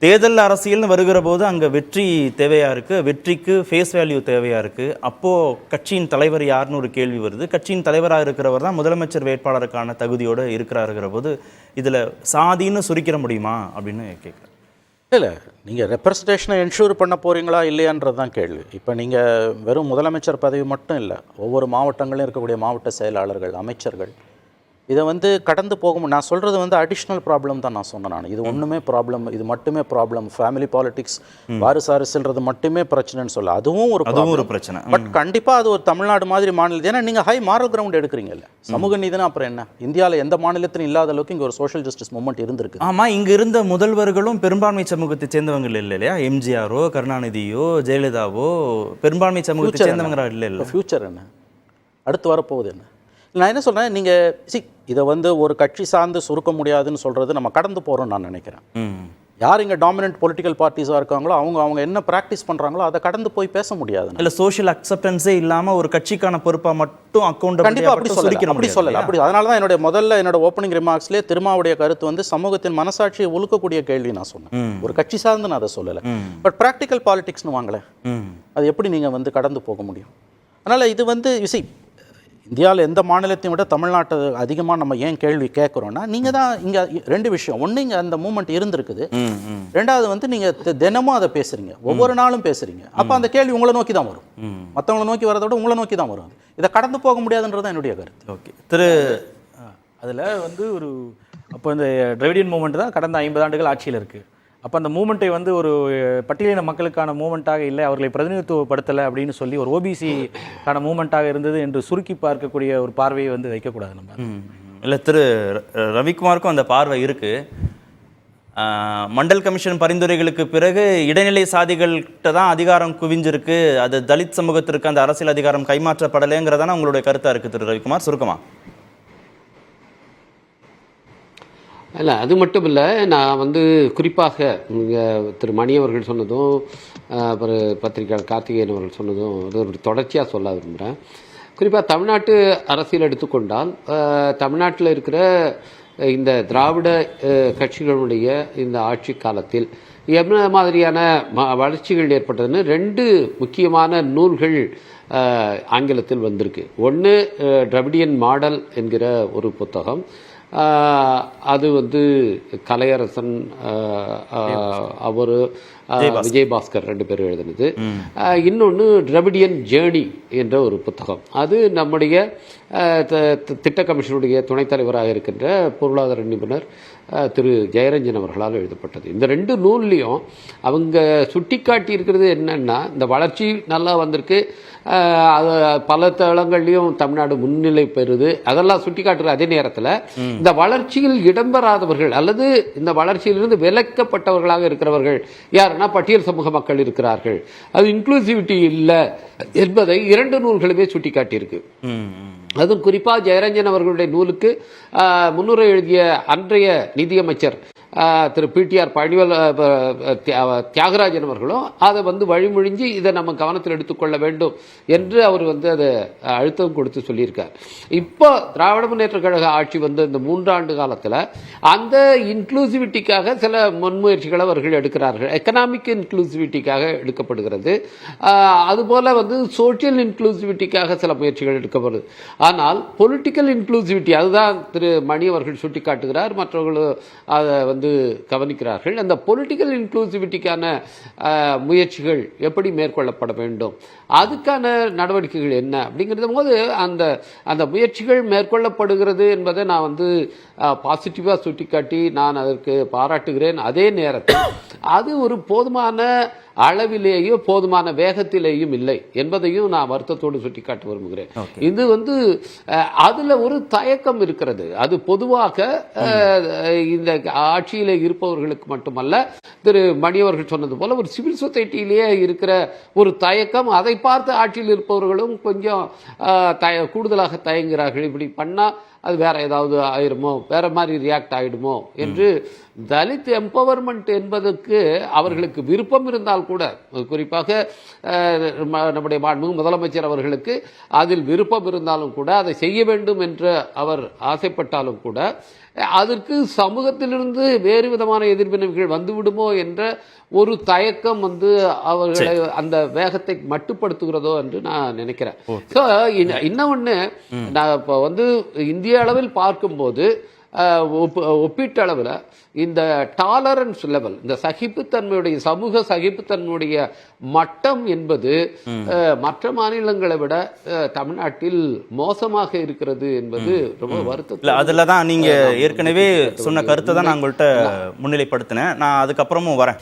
தேர்தல் அரசியல்னு வருகிற போது அங்கே வெற்றி தேவையா இருக்கு, வெற்றிக்கு ஃபேஸ் வேல்யூ தேவையா இருக்கு. அப்போ கட்சியின் தலைவர் யாருன்னு ஒரு கேள்வி வருது. கட்சியின் தலைவராக இருக்கிறவர் தான் முதலமைச்சர் வேட்பாளருக்கான தகுதியோடு இருக்கிறாருங்கிற போது இதில் சாதின்னு சுருக்கிற முடியுமா அப்படின்னு கேட்குறேன். இல்லை, நீங்கள் ரெப்ரசன்டேஷனை என்ஷூர் பண்ண போகிறீங்களா இல்லையான்றது தான் கேள்வி. இப்போ நீங்கள் வெறும் முதலமைச்சர் பதவி மட்டும் இல்லை, ஒவ்வொரு மாவட்டங்களிலும் இருக்கக்கூடிய மாவட்ட செயலாளர்கள், அமைச்சர்கள், இதை கடந்து போகும். நான் சொல்கிறது அடிஷ்னல் ப்ராப்ளம் தான் நான் சொன்னேன். இது ஒன்றுமே ப்ராப்ளம், இது மட்டுமே ப்ராப்ளம், ஃபேமிலி பாலிடிக்ஸ், வாரிசு அரசுன்றது மட்டுமே பிரச்சனைன்னு சொல்ல, அதுவும் ஒரு பிரச்சனை. பட் கண்டிப்பாக அது ஒரு தமிழ்நாடு மாதிரி மாநிலம். ஏன்னா நீங்கள் ஹை மாரல் கிரவுண்ட் எடுக்கிறீங்கல்ல, சமூக நீதினா அப்புறம் என்ன? இந்தியாவில் எந்த மாநிலத்திலும் இல்லாத அளவுக்கு இங்கே ஒரு சோஷியல் ஜஸ்டிஸ் மூவ்மெண்ட் இருந்திருக்கு. ஆமாம், இங்கே இருந்த முதல்வர்களும் பெரும்பான்மை சமூகத்தை சேர்ந்தவங்க இல்லை இல்லையா? எம்ஜிஆரோ கருணாநிதியோ ஜெயலலிதாவோ பெரும்பான்மை சமூகத்தை சேர்ந்தவங்க இல்லை. இல்லை, ஃபியூச்சர் என்ன? அடுத்து வரப்போகுது என்ன? நான் என்ன சொல்கிறேன், நீங்கள் இதை ஒரு கட்சி சார்ந்து சுருக்க முடியாதுன்னு சொல்கிறது நம்ம கடந்து போகிறோம்னு நான் நினைக்கிறேன். யார் இங்கே டாமினன்ட் பொலிட்டிக்கல் பார்ட்டிஸாக இருக்காங்களோ அவங்க என்ன ப்ராக்டிஸ் பண்ணுறாங்களோ அதை கடந்து போய் பேச முடியாது. இல்லை, சோஷியல் அக்செப்டன்ஸே இல்லாமல் ஒரு கட்சிக்கான பொறுப்பாக மட்டும் அக்கௌண்ட் கண்டிப்பாக அப்படி சொல்லலை. அப்படி அதனால தான் என்னோட ஓப்பனிங் ரிமார்க்ஸ்லேயே திருமாவுடைய கருத்து சமூகத்தின் மனசாட்சியை ஒழுக்கக்கூடிய கேள்வி நான் சொன்னேன். ஒரு கட்சி சார்ந்து நான் அதை சொல்லலை. பட் ப்ராக்டிக்கல் பாலிடிக்ஸ்னு வாங்களேன், அது எப்படி நீங்கள் கடந்து போக முடியும்? அதனால் இது இந்தியாவில் எந்த மாநிலத்தையும் விட தமிழ்நாட்டை அதிகமாக நம்ம ஏன் கேள்வி கேட்குறோன்னா, நீங்கள் தான் இங்கே ரெண்டு விஷயம். ஒன்று, இங்கே அந்த மூமெண்ட் இருந்திருக்குது. ரெண்டாவது நீங்கள் தினமும் அதை பேசுகிறீங்க, ஒவ்வொரு நாளும் பேசுகிறீங்க. அப்போ அந்த கேள்வி உங்களை நோக்கி தான் வரும். மற்றவங்களை நோக்கி வரதை விட உங்களை நோக்கி தான் வரும். இதை கடந்து போக முடியாதுன்றது தான் என்னுடைய கருத்து. ஓகே, அதில் ஒரு அப்போ இந்த டிராவிடியன் மூமெண்ட் தான் கடந்த 50 ஆண்டுகள் ஆட்சியில் இருக்குது. அப்போ அந்த மூமெண்ட்டை ஒரு பட்டியலின மக்களுக்கான மூமெண்ட்டாக இல்லை, அவர்களை பிரதிநிதித்துவப்படுத்தலை அப்படின்னு சொல்லி ஒரு ஓபிசிக்கான மூமெண்ட்டாக இருந்தது என்று சுருக்கி பார்க்கக்கூடிய ஒரு பார்வையை வைக்கக்கூடாது நம்ம. இல்லை, திரு ரவிக்குமாருக்கும் அந்த பார்வை இருக்குது. மண்டல் கமிஷன் பரிந்துரைகளுக்கு பிறகு இடைநிலை சாதிகள்கிட்ட தான் அதிகாரம் குவிஞ்சிருக்கு, அது தலித் சமூகத்திற்கு அந்த அரசியல் அதிகாரம் கைமாற்றப்படலைங்கிறதான உங்களுடைய கருத்தாக இருக்குது திரு ரவிக்குமார். சுருக்கமா? இல்லை, அது மட்டும் இல்லை. நான் குறிப்பாக திரு மணி அவர்கள் சொன்னதும் அப்புறம் பத்திரிகையாளர் கார்த்திகேயன் அவர்கள் சொன்னதும் ஒரு தொடர்ச்சியாக சொல்ல விரும்புகிறேன். குறிப்பாக தமிழ்நாட்டு அரசியல் எடுத்துக்கொண்டால் தமிழ்நாட்டில் இருக்கிற இந்த திராவிட கட்சிகளுடைய இந்த ஆட்சி காலத்தில் என்ன மாதிரியான வளர்ச்சிகள் ஏற்பட்டதுன்னு 2 முக்கியமான நூல்கள் ஆங்கிலத்தில் வந்திருக்கு. ஒன்று டிராவிடியன் மாடல் என்கிற ஒரு புத்தகம், அது கலையரசன் அவர் விஜயபாஸ்கர் 2 பேரும் எழுதினது. இன்னொன்று டிராவிடியன் ஜேர்னி என்ற ஒரு புத்தகம், அது நம்முடைய திட்ட கமிஷனுடைய துணைத் தலைவராக இருக்கின்ற பொருளாதார நிபுணர் திரு ஜெயரஞ்சன் அவர்களால் எழுதப்பட்டது. இந்த 2 நூல்லையும் அவங்க சுட்டிக்காட்டி இருக்கிறது என்னன்னா, இந்த வளர்ச்சி நல்லா வந்திருக்கு, பல தளங்கள்லையும் தமிழ்நாடு முன்னிலை பெறுது, அதெல்லாம் சுட்டிக்காட்டுற அதே நேரத்தில் இந்த வளர்ச்சியில் இடம்பெறாதவர்கள் அல்லது இந்த வளர்ச்சியிலிருந்து விலக்கப்பட்டவர்களாக இருக்கிறவர்கள் யாருன்னா பட்டியல் சமூக மக்கள் இருக்கிறார்கள், அது இன்க்ளூசிவிட்டி இல்லை என்பதை 2 நூல்களுமே சுட்டிக்காட்டியிருக்கு. அதுவும் குறிப்பாக ஜெயரஞ்சன் அவர்களுடைய நூலுக்கு முன்னுரை எழுதிய அன்றைய நிதியமைச்சர் திரு பிடிஆர் பழனிவேல் தியாகராஜன் அவர்களும் அதை வழிமொழிஞ்சு இதை நம்ம கவனத்தில் எடுத்துக்கொள்ள வேண்டும் என்று அவர் அதை அழுத்தம் கொடுத்து சொல்லியிருக்கார். இப்போ திராவிட முன்னேற்ற கழக ஆட்சி இந்த 3 ஆண்டு காலத்தில் அந்த இன்க்ளூசிவிட்டிக்காக சில முன்முயற்சிகளை அவர்கள் எடுக்கிறார்கள். எக்கனாமிக் இன்க்ளூசிவிட்டிக்காக எடுக்கப்படுகிறது, அதுபோல சோசியல் இன்க்ளூசிவிட்டிக்காக சில முயற்சிகள் எடுக்கப்படுது. ஆனால் பொலிட்டிக்கல் இன்க்ளூசிவிட்டி, அதுதான் திரு மணி அவர்கள் சுட்டிக்காட்டுகிறார், மற்றவர்கள் அதை கவனிக்கிறார்கள். அந்த பொலிட்டிக்கல் இன்க்ளூசிவிட்டிக்கான முயற்சிகள் எப்படி மேற்கொள்ளப்பட வேண்டும், அதுக்கான நடவடிக்கைகள் என்ன அப்படிங்கிறது போது அந்த முயற்சிகள் மேற்கொள்ளப்படுகிறது என்பதை நான் பாசிட்டிவாக சுட்டிக்காட்டி நான் அதற்கு பாராட்டுகிறேன். அதே நேரத்தில் அது ஒரு போதுமான அளவிலேயோ போதுமான வேகத்திலேயும் இல்லை என்பதையும் நான் வருத்தத்தோடு சுட்டிக்காட்ட விரும்புகிறேன். இது அதுல ஒரு தயக்கம் இருக்கிறது. அது பொதுவாக இந்த ஆட்சியிலே இருப்பவர்களுக்கு மட்டுமல்ல, திரு மணி அவர்கள் சொன்னது போல ஒரு சிவில் சொசைட்டியிலேயே இருக்கிற ஒரு தயக்கம், அதை பார்த்து ஆட்சியில் இருப்பவர்களும் கொஞ்சம் கூடுதலாக தயங்குகிறார்கள். இப்படி பண்ணா அது வேற ஏதாவது ஆயிருமோ, வேற மாதிரி ரியாக்ட் ஆயிடுமோ என்று தலித் எம்பவர்மெண்ட் என்பதற்கு அவர்களுக்கு விருப்பம் இருந்தால் கூட, குறிப்பாக நம்முடைய மாண்புமிகு முதலமைச்சர் அவர்களுக்கு அதில் விருப்பம் இருந்தாலும் கூட, அதை செய்ய வேண்டும் என்று அவர் ஆசைப்பட்டாலும் கூட, அதற்கு சமூகத்திலிருந்து வேறு விதமான எதிர்வினைகள் வந்துவிடுமோ என்ற ஒரு தயக்கம் அவர்களை அந்த வேகத்தை மட்டுப்படுத்துகிறதோ என்று நான் நினைக்கிறேன். ஸோ இன்னொன்னு, நான் இப்போ இந்திய அளவில் பார்க்கும்போது ஒப்பீட்டளவில் இந்த டாலரன்ஸ் லெவல், இந்த சகிப்புத்தன்மையுடைய சமூக சகிப்புத்தன்மையுடைய மட்டம் என்பது மற்ற மாநிலங்களை விட தமிழ்நாட்டில் மோசமாக இருக்கிறது என்பது ரொம்ப வருத்தம். அதில் தான் நீங்க ஏற்கனவே சொன்ன கருத்தை தான் நான் உங்கள்கிட்ட முன்னிலைப்படுத்தினேன். நான் அதுக்கப்புறமும் வரேன்.